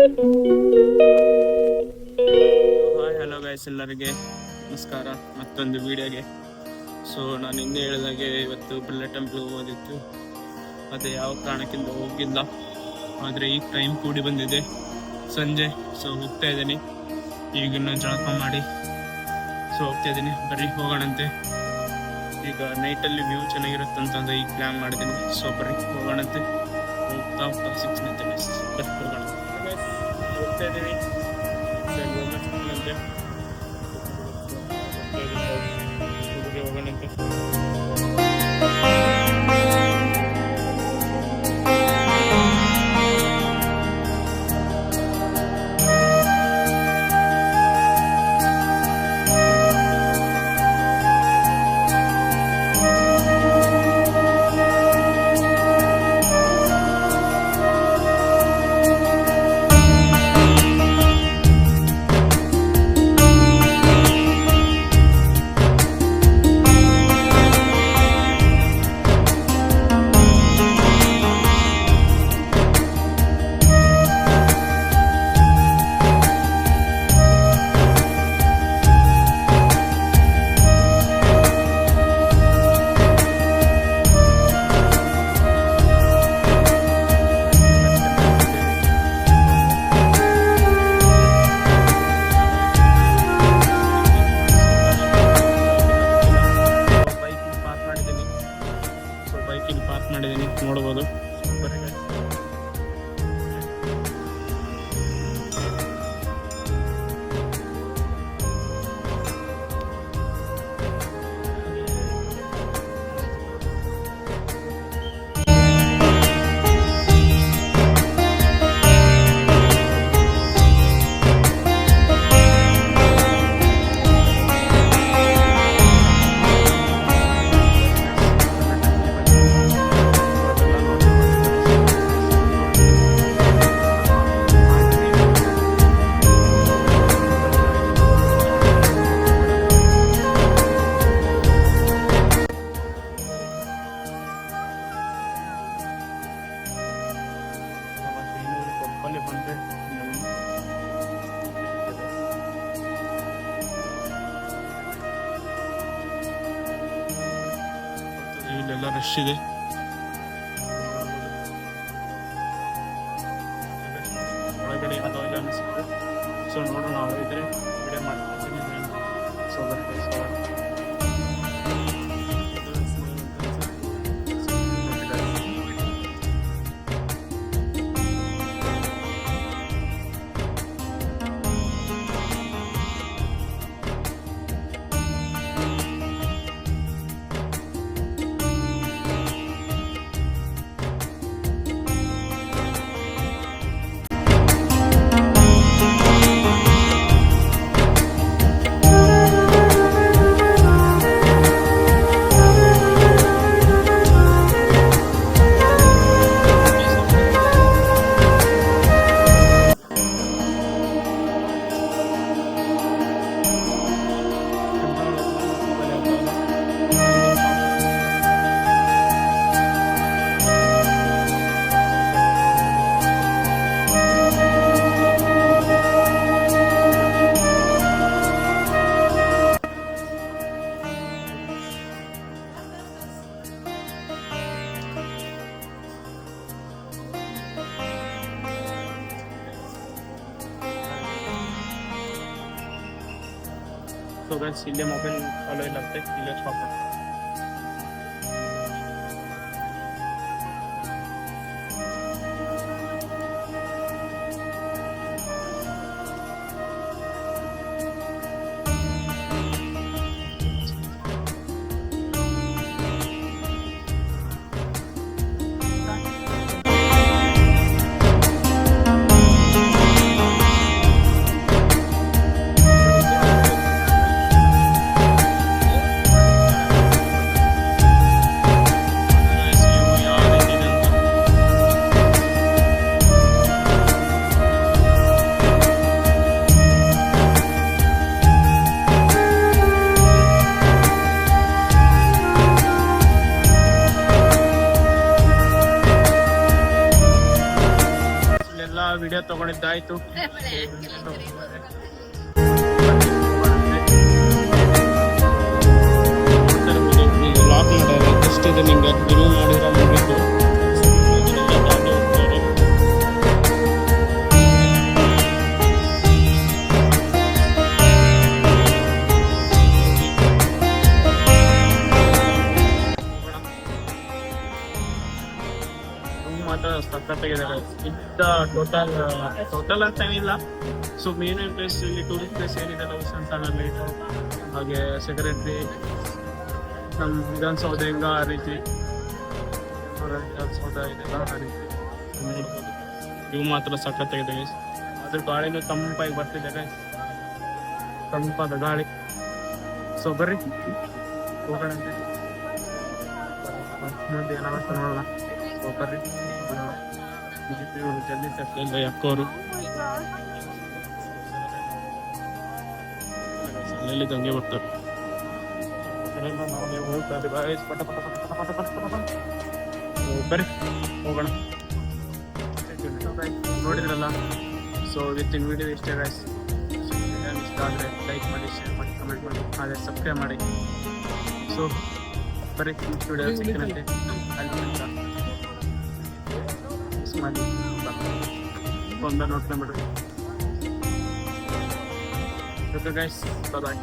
Hi hello guys, ಎಲ್ಲರಿಗೆ ನಮಸ್ಕಾರ ಮತ್ತೊಂದು ವಿಡಿಯೋಗೆ. ಸೊ ನಾನು ಹಿಂದೆ ಹೇಳಿದಾಗೆ ಇವತ್ತು ಬಿರ್ಲಾ ಟೆಂಪಲ್ ಹೋಗೋದಿತ್ತು, ಅದೇ ಯಾವ ಕಾರಣಕ್ಕಿಂತ ಹೋಗಿಲ್ಲ. ಆದರೆ ಈಗ ಟೈಮ್ ಕೂಡಿ ಬಂದಿದೆ ಸಂಜೆ. ಸೊ ಹೋಗ್ತಾ ಇದ್ದೀನಿ, ಈಗಿನ ಜಳಕ ಮಾಡಿ ಸೊ ಹೋಗ್ತಾ ಇದ್ದೀನಿ. ಬರ್ರಿ ಹೋಗೋಣಂತೆ. ಈಗ ನೈಟಲ್ಲಿ ವ್ಯೂ ಚೆನ್ನಾಗಿರುತ್ತೆ ಅಂತಂದ್ರೆ ಈಗ ಪ್ಲ್ಯಾನ್ ಮಾಡಿದ್ದೀನಿ. ಸೊ ಬರ್ರಿ ಹೋಗೋಣಂತೆ. ಹೋಗ್ತಾ 6 ನಿಂತೆ ಬರ್ರಿ ಹೋಗೋಣ. ಹೋಗ್ತಾ ಇದ್ದೀವಿ ಹೋಗೋಣಂತೆ. ಬೈಕಿಗೆ ಪಾರ್ಕ್ ಮಾಡಿದ್ದೀನಿ, ನೋಡ್ಬೋದು. ಇಲ್ಲೆಲ್ಲ ರಶ್ ಇದೆ. ಒಳಗಡೆ ಯಾವುದೋ ಇಲ್ಲ ಅನಿಸುತ್ತೆ. ಸೊ ನೋಡೋಣ, ಇದ್ರೆ ವಿಡಿಯೋ ಮಾಡ್ತೀನಿ. ಸೊ ಗೈಸ್, ಇಲ್ಲೇ ಮೊಬೈಲ್ ಅಲೋ ಇಲ್ಲ ಅಂತೆ, ಇಲ್ಲೇ ಸ್ಟಾಪ್ ಮಾಡಿ. ವಿಡಿಯೋ ತಗೊಂಡಿದ್ದಾಯ್ತು. ಲಾಕ್ ಮಾಡಲ್ಲ, ಜಸ್ಟ್ ಇದು ನಿಂಗೆ ರಿಮೂವ್ ಮಾಡಿದ್ರೆ ಮುಗಿತು. ಮಾತ್ರ ಸಖತ್ತಾಗಿದೆ ಇದ್ದ ಟೋಟಲ್ ಅಂತ ಏನಿಲ್ಲ. ಸೊ ಮೇನ್ ಪ್ಲೇಸ್ ಇಲ್ಲಿ ಟೂರಿಸ್ಟ್ ಪ್ಲೇಸ್ ಏನಿದೆ ಸಂತಾನಲ್ಲಿ, ಹಾಗೆ ಸೆಕ್ರೆಟ್ರಿ, ನಮ್ಮ ವಿಧಾನಸೌಧ ಹೆಂಗ ಆ ರೀತಿ ವಿಧಾನಸೌಧ ಇದೆಲ್ಲ ಆ ರೀತಿ ನೋಡ್ಬೋದು. ಇವು ಮಾತ್ರ ಸಖತ್ತಾಗಿದೆ ಗೈಸ್. ಅದ್ರ ಗಾಳಿನೂ ತಂಪಾಗಿ ಬರ್ತಿದೆ ಗೈಸ್, ತಂಪಾದ ಗಾಳಿ. ಸೊ ಬರ್ರಿ ಹೋಗೋಣಂತೆ, ಮುಂದೆ ಏನಾಗುತ್ತೆ ನೋಡೋಣ. ಸೊ ಬರ್ರಿ ಜಲ್ದಿ ತಪ್ಪಿಲ್ಲ ಯಾಕೋರು ಅಲ್ಲಿ ಹಂಗೆ ಬರ್ತಾರೆ. ಬರ್ರಿ ಹೋಗೋಣ. ನೋಡಿದ್ರಲ್ಲ, ಸೊ ಇವತ್ತಿನ ವಿಡಿಯೋ ಇಷ್ಟ ಗೈಸ್. ಇಷ್ಟ ಆದರೆ ಲೈಕ್ ಮಾಡಿ, ಶೇರ್ ಮಾಡಿ, ಕಮೆಂಟ್ ಮಾಡಿ, ಹಾಗೆ ಸಬ್ಸ್ಕ್ರೈಬ್ ಮಾಡಿ. ಸೊ ಬರ್ರಿ ನೆಕ್ಸ್ಟ್ ವಿಡಿಯೋ ಸಿಗ್ತೀನಂತೆ. ಅಲ್ಲಿ ಮಾಡಿ ಒಂದ ನೋಡ್ಕೊಂಡ್ಬಿಡ್ರಿ. ಓಕೆ ಗೈಸ್, ಬಾಯ್.